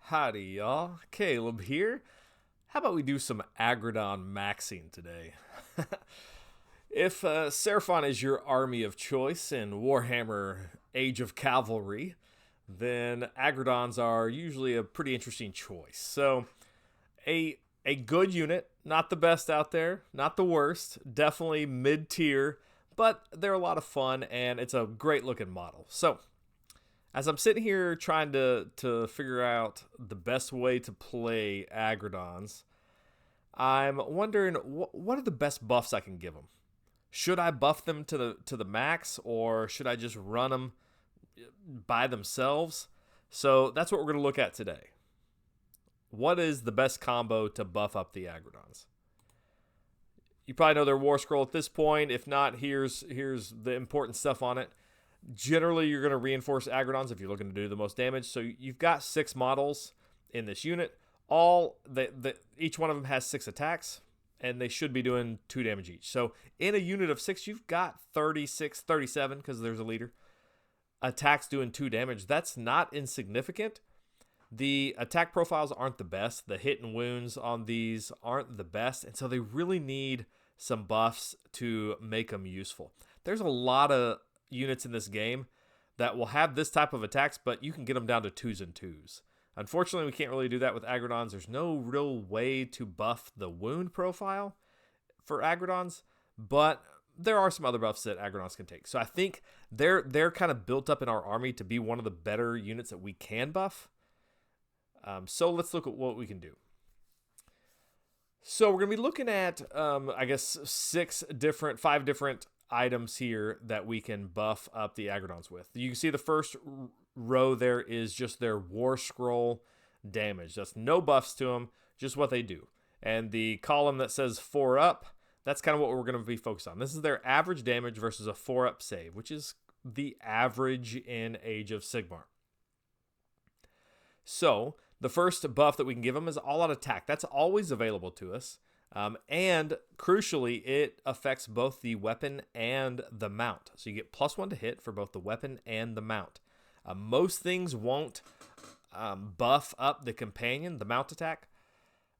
Howdy, y'all. Caleb here. How about we do some Aggradon Maxxing today? If Seraphon is your army of choice in Warhammer Age of Cavalry, then Aggradons are usually a pretty interesting choice. So, a good unit, not the best out there, not the worst, definitely mid tier, but they're a lot of fun and it's a great looking model. So, as I'm sitting here trying to figure out the best way to play Aggradons, I'm wondering what are the best buffs I can give them. Should I buff them to the max, or should I just run them by themselves? So that's what we're going to look at today. What is the best combo to buff up the Aggradons? You probably know their Warscroll at this point. If not, here's the important stuff on it. Generally, you're going to reinforce Aggradons if you're looking to do the most damage. So you've got 6 models in this unit. Each one of them has 6 attacks, and they should be doing 2 damage each. So in a unit of 6, you've got 36, 37, because there's a leader, attacks doing 2 damage. That's not insignificant. The attack profiles aren't the best. The hit and wounds on these aren't the best, and so they really need some buffs to make them useful. There's a lot of units in this game that will have this type of attacks, but you can get them down to 2s and 2s. Unfortunately, we can't really do that with Aggradons. There's no real way to buff the wound profile for Aggradons, but there are some other buffs that Aggradons can take. So I think they're kind of built up in our army to be one of the better units that we can buff. So let's look at what we can do. So we're going to be looking at, I guess, 5 different items here that we can buff up the Aggradons with. You can see the first row there is just their Warscroll damage. That's no buffs to them, just what they do. And the column that says 4 up, that's kind of what we're going to be focused on. This is their average damage versus a 4 up save, which is the average in Age of Sigmar. So the first buff that we can give them is all out attack. That's always available to us. And crucially, it affects both the weapon and the mount. So you get +1 to hit for both the weapon and the mount. Most things won't buff up the companion, the mount attack,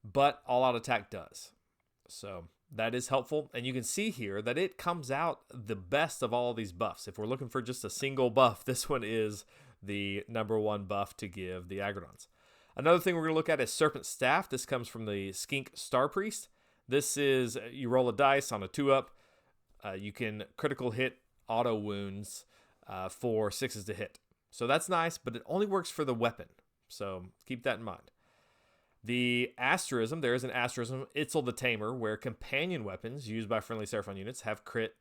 but all-out attack does. So that is helpful. And you can see here that it comes out the best of all of these buffs. If we're looking for just a single buff, this one is the #1 buff to give the Aggradons. Another thing we're going to look at is Serpent Staff. This comes from the Skink Star Priest. This is, you roll a dice on a 2-up. You can critical hit auto wounds for 6s to hit. So that's nice, but it only works for the weapon. So keep that in mind. The asterism, there is an asterism, Itzl the Tamer, where companion weapons used by friendly Seraphon units have crit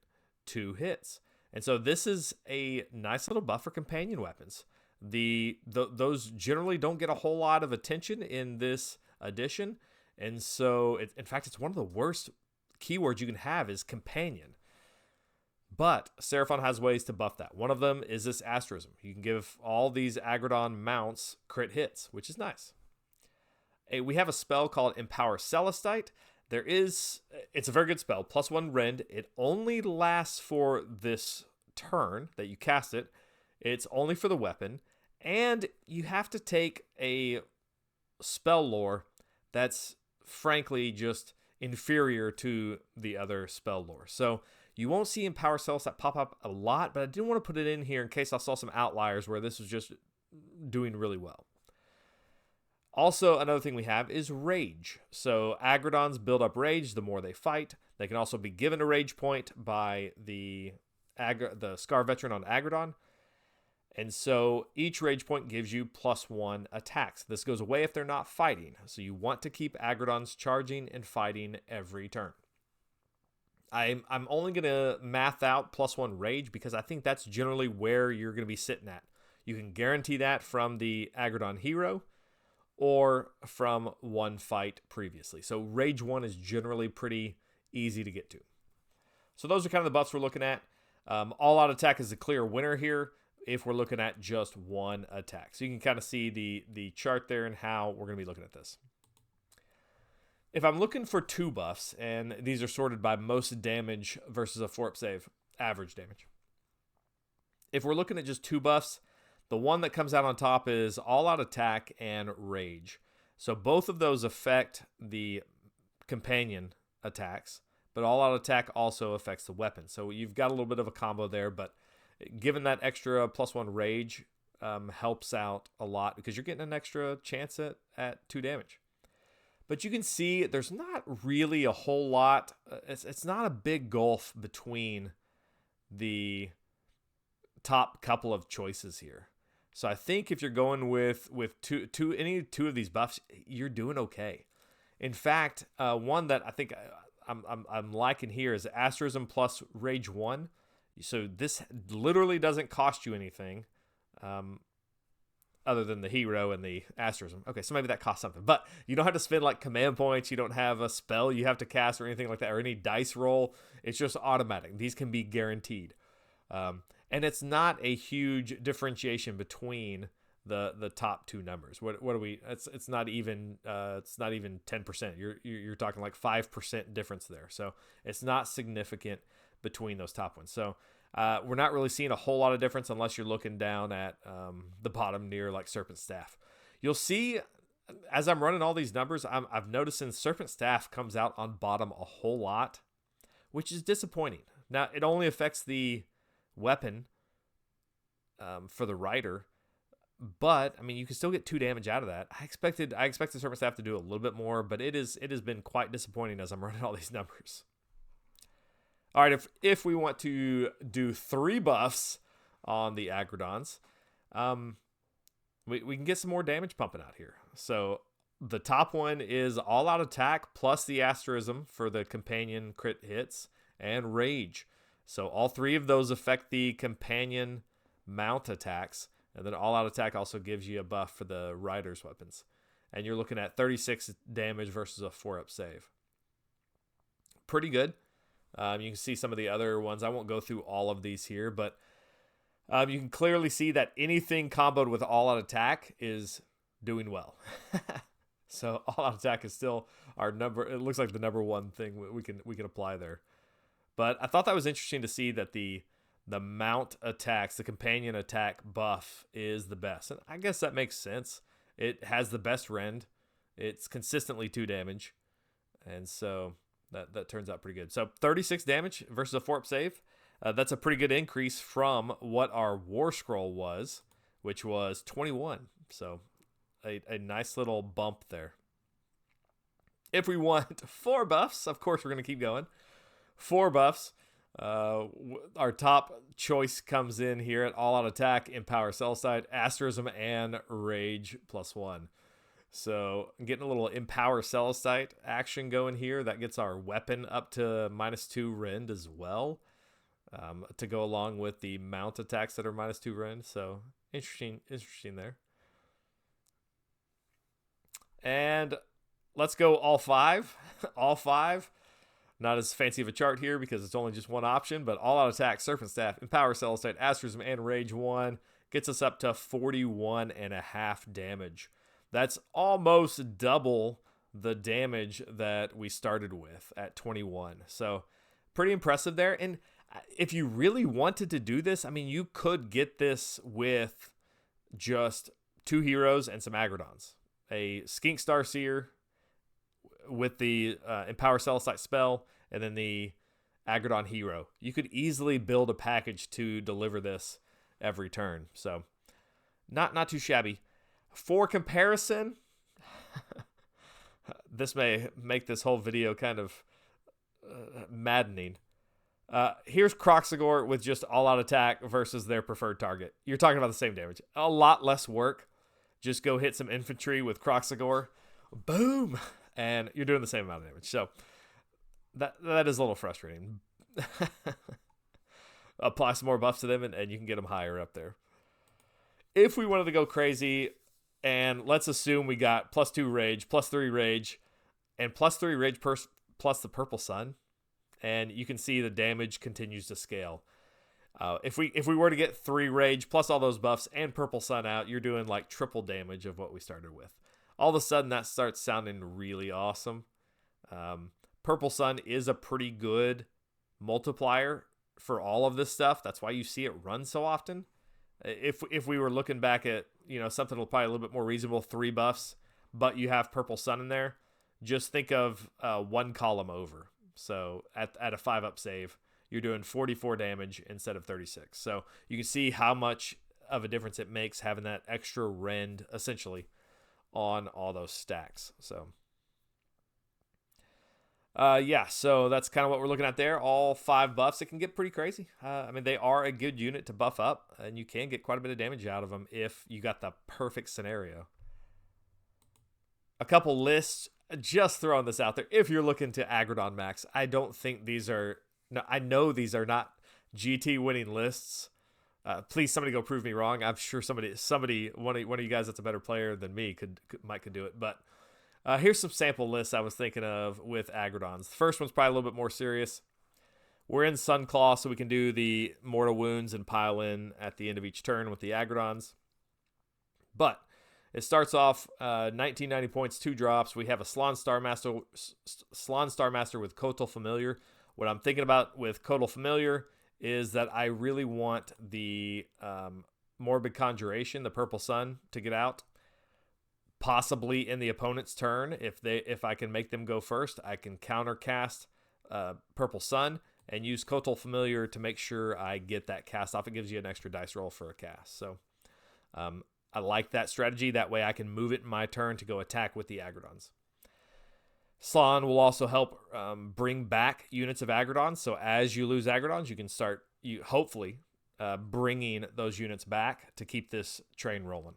2 hits. And so this is a nice little buff for companion weapons. Those generally don't get a whole lot of attention in this edition. And so, in fact, it's one of the worst keywords you can have is companion. But Seraphon has ways to buff that. One of them is this asterism. You can give all these Aggradon mounts crit hits, which is nice. We have a spell called Empower Celestite. It's a very good spell, +1 rend. It only lasts for this turn that you cast it. It's only for the weapon. And you have to take a spell lore that's frankly just inferior to the other spell lore. So you won't see Empower Celestite pop up a lot, but I didn't want to put it in here in case I saw some outliers where this was just doing really well. Also, another thing we have is Rage. So Aggradons build up Rage the more they fight. They can also be given a Rage point by the Scar Veteran on Aggradon. And so each Rage point gives you +1 attacks. This goes away if they're not fighting. So you want to keep Aggradons charging and fighting every turn. I'm only going to math out +1 Rage because I think that's generally where you're going to be sitting at. You can guarantee that from the Aggradon hero or from one fight previously. So Rage 1 is generally pretty easy to get to. So those are kind of the buffs we're looking at. All-out attack is the clear winner here if we're looking at just one attack. So you can kind of see the chart there and how we're going to be looking at this. If I'm looking for 2 buffs, and these are sorted by most damage versus a 4-up save, average damage. If we're looking at just 2 buffs, The one that comes out on top is All Out Attack and Rage. So both of those affect the companion attacks, but All Out Attack also affects the weapon. So you've got a little bit of a combo there, but given that extra +1 Rage helps out a lot because you're getting an extra chance at 2 damage. But you can see there's not really a whole lot. It's not a big gulf between the top couple of choices here. So I think if you're going with any two of these buffs, you're doing okay. In fact, one that I think I'm liking here is Asterism plus Rage 1. So this literally doesn't cost you anything other than the hero and the Asterism. Okay, so maybe that costs something. But you don't have to spend like command points. You don't have a spell you have to cast or anything like that, or any dice roll. It's just automatic. These can be guaranteed. And it's not a huge differentiation between the top 2 numbers. What are we? It's not even 10%. You're talking like 5% difference there. So it's not significant between those top ones. So we're not really seeing a whole lot of difference unless you're looking down at the bottom near like Serpent Staff. You'll see as I'm running all these numbers, I've noticed Serpent Staff comes out on bottom a whole lot, which is disappointing. Now it only affects the weapon for the rider, but I mean you can still get 2 damage out of that. I expected Serpent Staff to do a little bit more, but it has been quite disappointing as I'm running all these numbers. All right, if we want to do 3 buffs on the Aggradons, we can get some more damage pumping out here. So the top one is All Out Attack plus the Asterism for the companion crit hits and Rage. So all 3 of those affect the companion mount attacks. And then All Out Attack also gives you a buff for the rider's weapons. And you're looking at 36 damage versus a 4-up save. Pretty good. You can see some of the other ones. I won't go through all of these here, but you can clearly see that anything comboed with All Out Attack is doing well. So All Out Attack is still our number. It looks like the number 1 thing we can apply there. But I thought that was interesting to see that the mount attacks, the companion attack buff is the best. And I guess that makes sense. It has the best rend. It's consistently 2 damage. And so that turns out pretty good. So 36 damage versus a 4-up save. That's a pretty good increase from what our Warscroll was, which was 21. So a nice little bump there. If we want 4 buffs, of course we're going to keep going. 4 buffs. Our top choice comes in here at All Out Attack, Empower Celestite, Asterism, and Rage +1. So I'm getting a little Empower Celestite action going here. That gets our weapon up to -2 rend as well, to go along with the mount attacks that are -2 rend. So interesting there. And let's go all 5. All 5. Not as fancy of a chart here because it's only just one option, but All Out Attack, Serpent Staff, Empower Celestite, Asterism, and Rage 1 gets us up to 41.5 damage. That's almost double the damage that we started with at 21. So pretty impressive there. And if you really wanted to do this, I mean, you could get this with just 2 heroes and some Aggradons. A Skink Starseer with the Empower Celestite spell, and then the Aggradon hero. You could easily build a package to deliver this every turn. So not too shabby. For comparison, this may make this whole video kind of maddening. Here's Kroxigor with just All Out Attack versus their preferred target. You're talking about the same damage. A lot less work. Just go hit some infantry with Kroxigor. Boom! And you're doing the same amount of damage. So that is a little frustrating. Apply some more buffs to them, and you can get them higher up there. If we wanted to go crazy, and let's assume we got +2 Rage, +3 Rage, and +3 Rage plus the Purple Sun, and you can see the damage continues to scale. If we were to get 3 Rage plus all those buffs and Purple Sun out, you're doing like triple damage of what we started with. All of a sudden, that starts sounding really awesome. Purple Sun is a pretty good multiplier for all of this stuff. That's why you see it run so often. If we were looking back at, you know, something probably a little bit more reasonable, 3 buffs, but you have Purple Sun in there, just think of 1 column over. So at a 5-up save, you're doing 44 damage instead of 36. So you can see how much of a difference it makes having that extra rend essentially on all those stacks. So yeah, so that's kind of what we're looking at there. All 5 buffs. It can get pretty crazy. I mean, they are a good unit to buff up, and you can get quite a bit of damage out of them if you got the perfect scenario. A couple lists, just throwing this out there. If you're looking to Aggradon Max, I don't think these are... No, I know these are not GT winning lists. Please, somebody go prove me wrong. I'm sure one of you guys that's a better player than me could do it. But here's some sample lists I was thinking of with Aggradons. The first one's probably a little bit more serious. We're in Sunclaw, so we can do the Mortal Wounds and pile in at the end of each turn with the Aggradons. But it starts off 1990 points, 2 drops. We have a Slan Star Master with Kotal Familiar. What I'm thinking about with Kotal Familiar is that I really want the Morbid Conjuration, the Purple Sun, to get out. Possibly in the opponent's turn. If I can make them go first, I can countercast Purple Sun and use Kotal Familiar to make sure I get that cast off. It gives you an extra dice roll for a cast. So I like that strategy. That way I can move it in my turn to go attack with the Aggradons. Slan will also help bring back units of Aggradons. So as you lose Aggradons, you can start hopefully bringing those units back to keep this train rolling.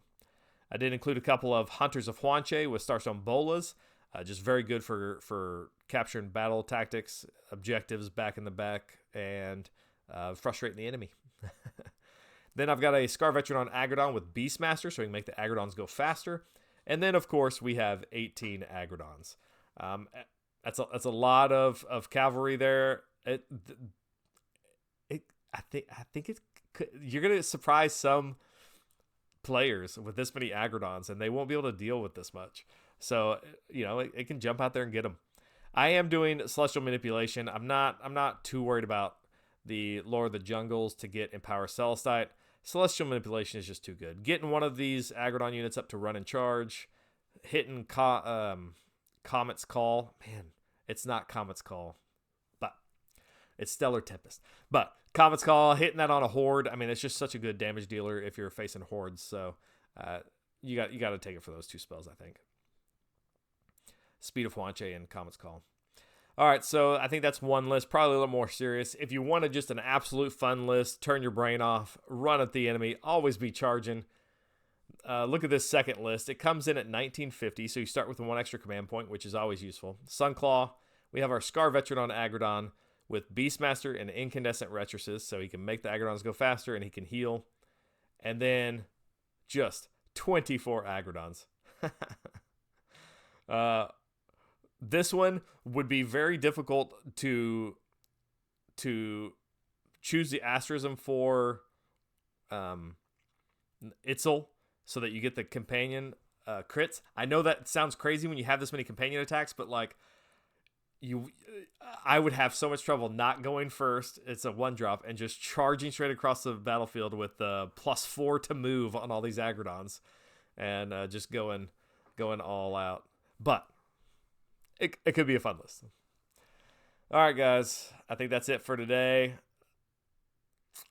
I did include a couple of Hunters of Huanche with Starstone Bolas. Just very good for capturing battle tactics, objectives back in the back, and frustrating the enemy. Then I've got a Scar Veteran on Aggradon with Beastmaster, so we can make the Aggradons go faster. And then, of course, we have 18 Aggradons. That's a lot of cavalry there. I think you're gonna surprise some players with this many Aggradons, and they won't be able to deal with this much. So you know it can jump out there and get them. I am doing Celestial Manipulation. I'm not too worried about the Lord of the Jungles to get Empower Celestite. Celestial Manipulation is just too good. Getting one of these Aggradon units up to run and charge, hitting Comet's Call. Man, it's not Comet's Call, but it's Stellar Tempest. But Comet's Call, hitting that on a horde. I mean, it's just such a good damage dealer if you're facing hordes. So you got to take it for those 2 spells, I think. Speed of Huanche and Comet's Call. All right, so I think that's one list, probably a little more serious. If you wanted just an absolute fun list, turn your brain off, run at the enemy, always be charging. Look at this second list. It comes in at 1950, so you start with 1 extra command point, which is always useful. Sunclaw, we have our Scar Veteran on Aggradon with Beastmaster and Incandescent Retrosis, so he can make the Aggradons go faster and he can heal. And then just 24 Aggradons. This one would be very difficult to choose the asterism for Itzl so that you get the companion crits. I know that sounds crazy when you have this many companion attacks, but like I would have so much trouble not going first. It's a 1-drop and just charging straight across the battlefield with the +4 to move on all these Aggradons and just going all out. But it could be a fun list. All right, guys. I think that's it for today.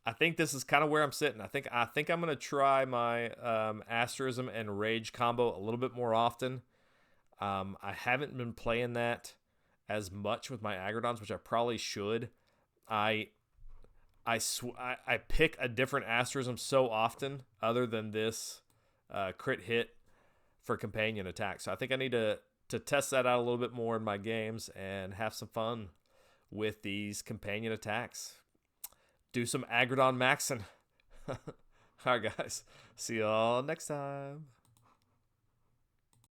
I think this is kind of where I'm sitting. I think I'm going to try my Asterism and Rage combo a little bit more often. I haven't been playing that as much with my Aggradons, which I probably should. I pick a different Asterism so often other than this crit hit for companion attack. So I think I need to test that out a little bit more in my games and have some fun with these companion attacks. Do some Aggradon Maxxing. All right, guys. See y'all next time.